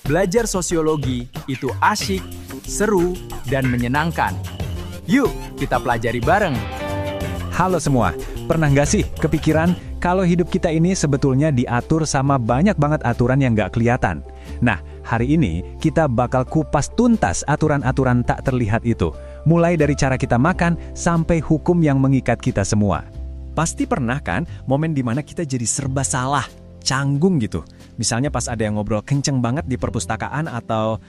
Belajar sosiologi itu asyik, seru, dan menyenangkan. Yuk, kita pelajari bareng. Halo semua, pernah nggak sih kepikiran kalau hidup kita ini sebetulnya diatur sama banyak banget aturan yang nggak kelihatan? Nah, hari ini kita bakal kupas tuntas aturan-aturan tak terlihat itu. Mulai dari cara kita makan sampai hukum yang mengikat kita semua. Pasti pernah kan momen dimana kita jadi serba salah, canggung gitu. Misalnya pas ada yang ngobrol kenceng banget di perpustakaan atau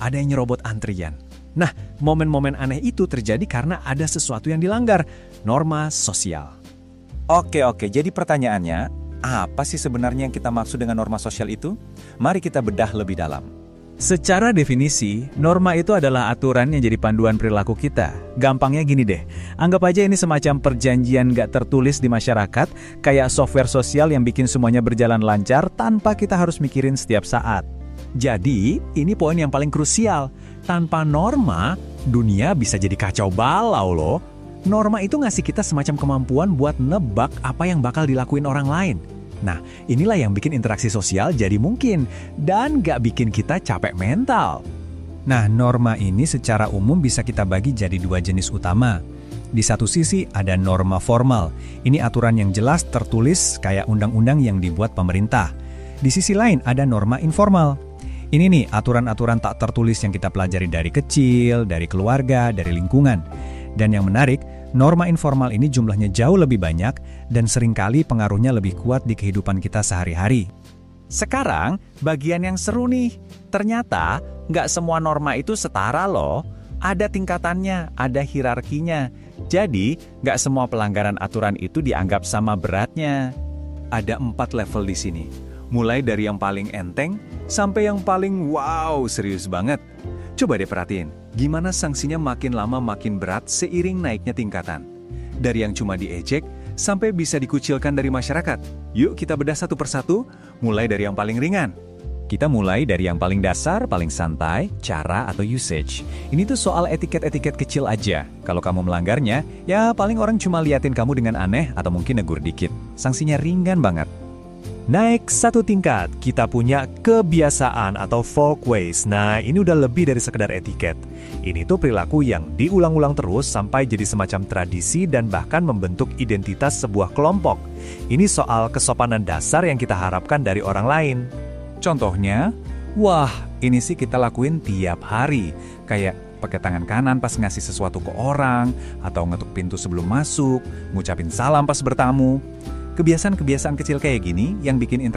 ada yang nyerobot antrian. Nah, momen-momen aneh itu terjadi karena ada sesuatu yang dilanggar, norma sosial. Oke, jadi pertanyaannya, apa sih sebenarnya yang kita maksud dengan norma sosial itu? Mari kita bedah lebih dalam. Secara definisi, norma itu adalah aturan yang jadi panduan perilaku kita. Gampangnya gini deh, anggap aja ini semacam perjanjian gak tertulis di masyarakat, kayak software sosial yang bikin semuanya berjalan lancar tanpa kita harus mikirin setiap saat. Jadi, ini poin yang paling krusial. Tanpa norma, dunia bisa jadi kacau balau loh. Norma itu ngasih kita semacam kemampuan buat nebak apa yang bakal dilakuin orang lain. Nah, inilah yang bikin interaksi sosial jadi mungkin dan gak bikin kita capek mental. Nah, norma ini secara umum bisa kita bagi jadi dua jenis utama. Di satu sisi ada norma formal. Ini aturan yang jelas tertulis kayak undang-undang yang dibuat pemerintah. Di sisi lain ada norma informal. Ini nih aturan-aturan tak tertulis yang kita pelajari dari kecil, dari keluarga, dari lingkungan. Dan yang menarik, norma informal ini jumlahnya jauh lebih banyak dan seringkali pengaruhnya lebih kuat di kehidupan kita sehari-hari. Sekarang, bagian yang seru nih. Ternyata, nggak semua norma itu setara loh. Ada tingkatannya, ada hierarkinya. Jadi, nggak semua pelanggaran aturan itu dianggap sama beratnya. Ada 4 level di sini. Mulai dari yang paling enteng, sampai yang paling wow, serius banget. Coba deh perhatiin, gimana sanksinya makin lama makin berat seiring naiknya tingkatan. Dari yang cuma diejek, sampai bisa dikucilkan dari masyarakat. Yuk kita bedah satu persatu, mulai dari yang paling ringan. Kita mulai dari yang paling dasar, paling santai, cara atau usage. Ini tuh soal etiket-etiket kecil aja. Kalau kamu melanggarnya, ya paling orang cuma liatin kamu dengan aneh atau mungkin negur dikit. Sanksinya ringan banget. Naik satu tingkat, kita punya kebiasaan atau folkways. Nah, ini udah lebih dari sekedar etiket. Ini tuh perilaku yang diulang-ulang terus sampai jadi semacam tradisi dan bahkan membentuk identitas sebuah kelompok. Ini soal kesopanan dasar yang kita harapkan dari orang lain. Contohnya, wah, ini sih kita lakuin tiap hari. Kayak pakai tangan kanan pas ngasih sesuatu ke orang, atau ngetuk pintu sebelum masuk, ngucapin salam pas bertamu. Kebiasaan-kebiasaan kecil kayak gini yang bikin interaksi